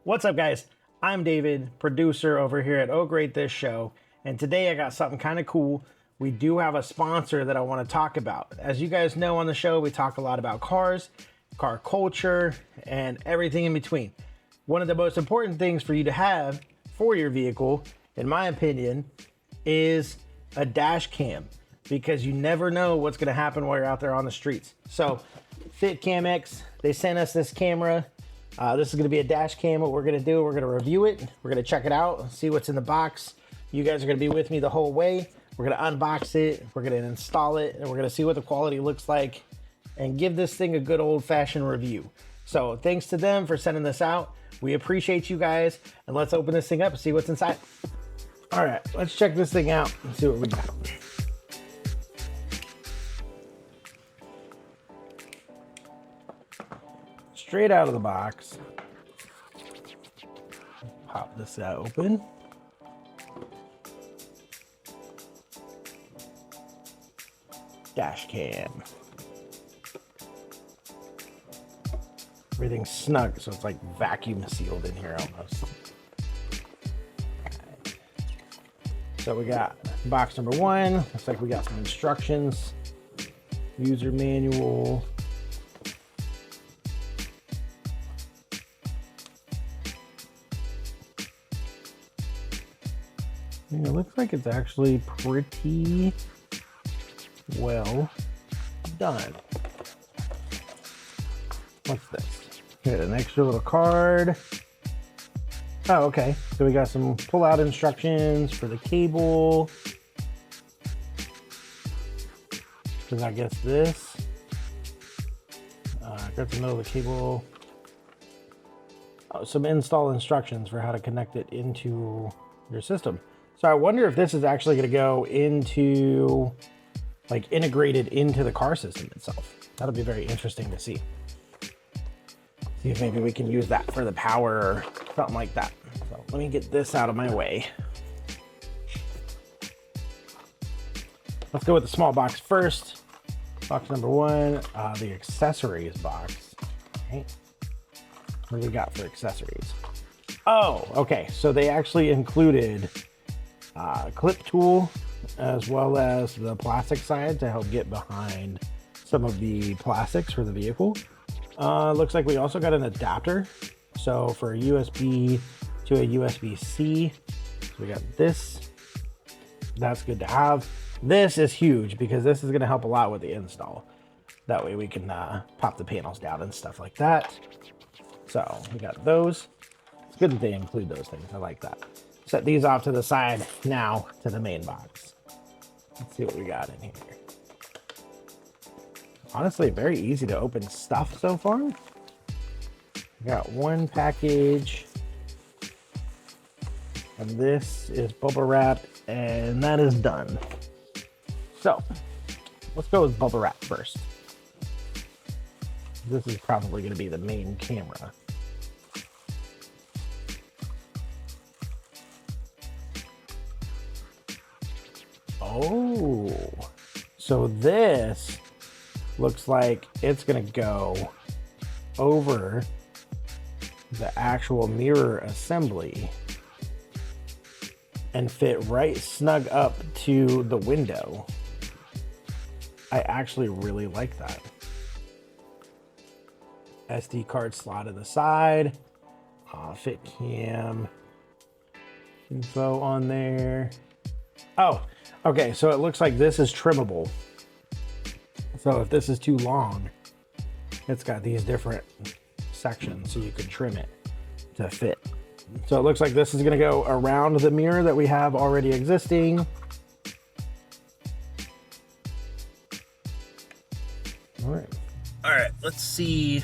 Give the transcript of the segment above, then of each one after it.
What's up, guys? I'm David, producer over here at Oh Great This Show, and today I got something kind of cool. We do have a sponsor that I want to talk about. As you guys know on the show, we talk a lot about cars, car culture, and everything in between. One of the most important things for you to have for your vehicle, in my opinion, is a dash cam, because you never know what's going to happen while you're out there on the streets. So Fitcamx, they sent us this camera. This is going to be a dash cam. What we're going to do, we're going to review it. We're going to check it out, see what's in the box. You guys are going to be with me the whole way. We're going to unbox it. We're going to install it, and we're going to see what the quality looks like and give this thing a good old-fashioned review. So thanks to them for sending this out. We appreciate you guys, and let's open this thing up and see what's inside. All right, let's check this thing out and see what we got. Straight out of the box. Pop this out open. Dash cam. Everything's snug, so it's like vacuum sealed in here almost. So we got box number one. Looks like we got some instructions, user manual. And it looks like it's actually pretty well done. What's this? Got an extra little card. Oh, okay. So we got some pull-out instructions for the cable. Because I guess this. Got to know the cable. Oh, some install instructions for how to connect it into your system. So I wonder if this is actually going to go into, like, integrated into the car system itself. That'll be very interesting to see. See if maybe we can use that for the power or something like that. So let me get this out of my way. Let's go with the small box first. Box number one, the accessories box. Okay. What do we got for accessories? Oh, okay. So they actually included clip tool as well as the plastic side to help get behind some of the plastics for the vehicle. Looks like we also got an adapter. So for a USB to a USB-C. So we got this. That's good to have. This is huge because this is going to help a lot with the install. That way we can pop the panels down and stuff like that. So we got those. It's good that they include those things. I like that. Set these off to the side now to the main box. Let's see what we got in here. Honestly, very easy to open stuff so far. We got one package. And this is bubble wrap, and that is done. So let's go with bubble wrap first. This is probably going to be the main camera. Oh, so this looks like it's going to go over the actual mirror assembly and fit right snug up to the window. I actually really like that. SD card slot in the side, Fitcam info on there. Oh, okay, so it looks like this is trimmable. So if this is too long, it's got these different sections so you can trim it to fit. So it looks like this is gonna go around the mirror that we have already existing. All right, let's see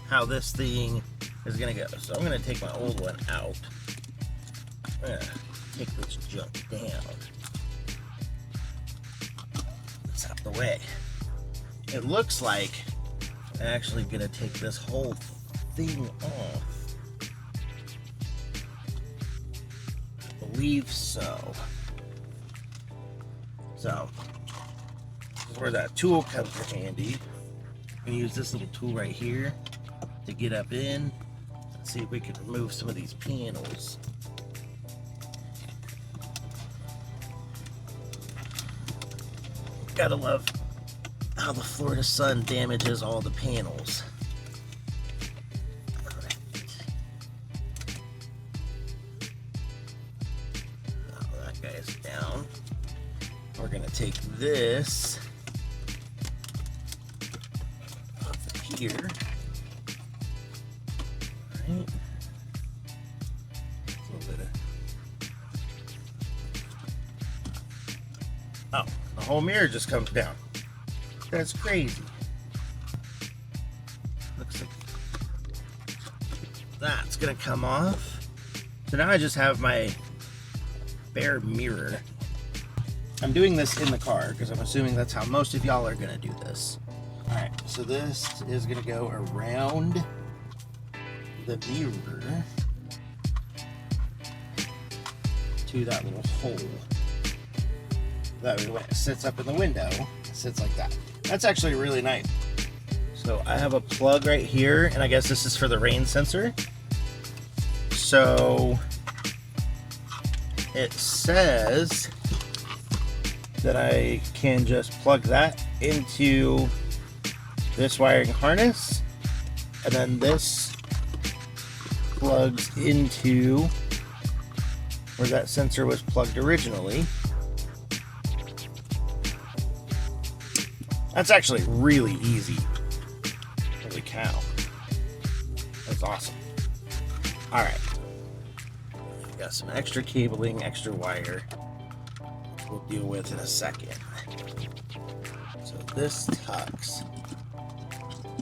how this thing is gonna go. So I'm gonna take my old one out. I'm gonna take this junk down. It's out the way. It looks like I'm actually gonna take this whole thing off. I believe so. So, this is where that tool comes in handy. I'm gonna use this little tool right here to get up in, see if we can remove some of these panels. Gotta love how the Florida sun damages all the panels. All right. Now that guy is down. We're gonna take this off of here. All right. A little bit of... Oh, the whole mirror just comes down. That's crazy. Looks like that's gonna come off. So now I just have my bare mirror. I'm doing this in the car because I'm assuming that's how most of y'all are gonna do this. All right, so this is gonna go around the mirror to that little hole. That way when it sits up in the window, it sits like that. That's actually really nice. So I have a plug right here, and I guess this is for the rain sensor. So it says that I can just plug that into this wiring harness, and then this plugs into where that sensor was plugged originally. That's actually really easy. Holy cow. That's awesome. All right. Got some extra cabling, extra wire we'll deal with in a second. So this tucks.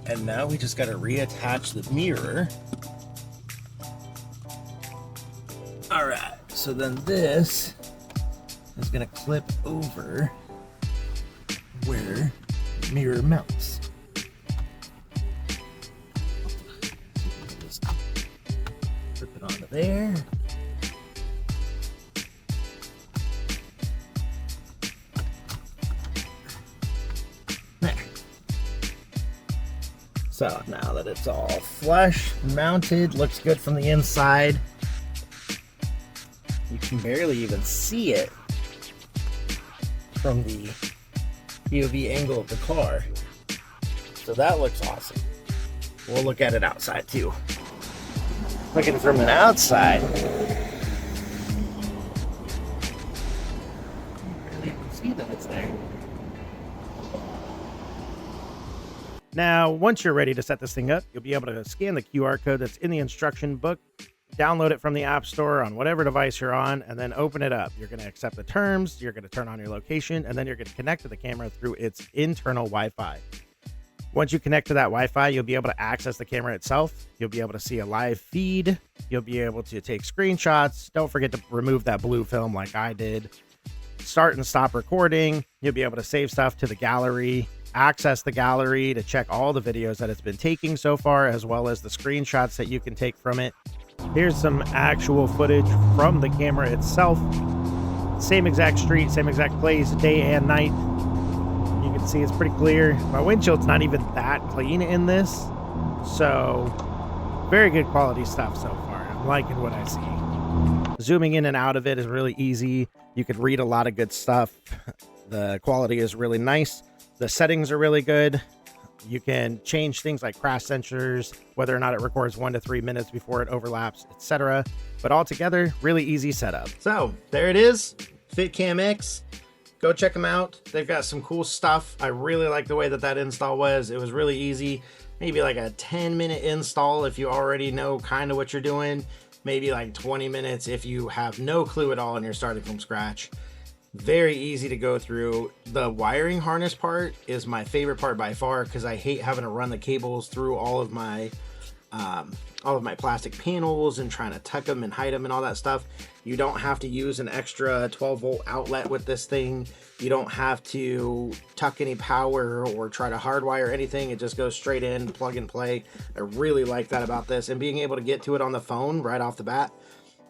And now we just got to reattach the mirror. All right. So then this is going to clip over where mirror mounts. Just flip it onto there. There. So now that it's all flush mounted, looks good from the inside. You can barely even see it from the POV angle of the car. So that looks awesome. We'll look at it outside too. Looking from an outside, you barely even see that it's there. Now, once you're ready to set this thing up, you'll be able to scan the QR code that's in the instruction book, download it from the App Store on whatever device you're on, and then open it up. You're going to accept the terms, you're going to turn on your location, and then you're going to connect to the camera through its internal Wi-Fi. Once you connect to that Wi-Fi, you'll be able to access the camera itself. You'll be able to see a live feed. You'll be able to take screenshots. Don't forget to remove that blue film like I did. Start and stop recording. You'll be able to save stuff to the gallery, access the gallery to check all the videos that it's been taking so far, as well as the screenshots that you can take from it. Here's some actual footage from the camera itself. Same exact street, same exact place, day and night. You can see it's pretty clear. My windshield's not even that clean in this. So, very good quality stuff so far. I'm liking what I see. Zooming in and out of it is really easy. You could read a lot of good stuff. The quality is really nice. The settings are really good. You can change things like crash sensors, whether or not it records 1 to 3 minutes before it overlaps, etc. But altogether, really easy setup. So there it is, Fitcamx. Go check them out. They've got some cool stuff. I really like the way that install was. It was really easy. Maybe like a 10-minute install if you already know kind of what you're doing. Maybe like 20 minutes if you have no clue at all and you're starting from scratch. Very easy to go through. The wiring harness part is my favorite part by far because I hate having to run the cables through all of my plastic panels and trying to tuck them and hide them and all that stuff. You don't have to use an extra 12-volt outlet with this thing. You don't have to tuck any power or try to hardwire anything. It just goes straight in, plug and play. I really like that about this, and being able to get to it on the phone right off the bat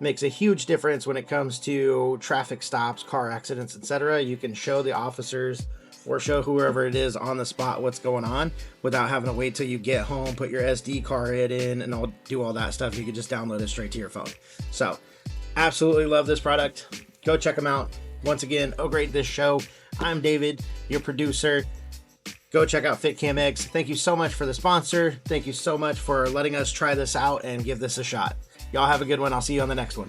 makes a huge difference when it comes to traffic stops, car accidents, etc. You can show the officers or show whoever it is on the spot what's going on without having to wait till you get home, put your SD card in, and do all that stuff. You can just download it straight to your phone. So absolutely love this product. Go check them out. Once again, Oh Great This Show. I'm David, your producer. Go check out Fitcamx. Thank you so much for the sponsor. Thank you so much for letting us try this out and give this a shot. Y'all have a good one. I'll see you on the next one.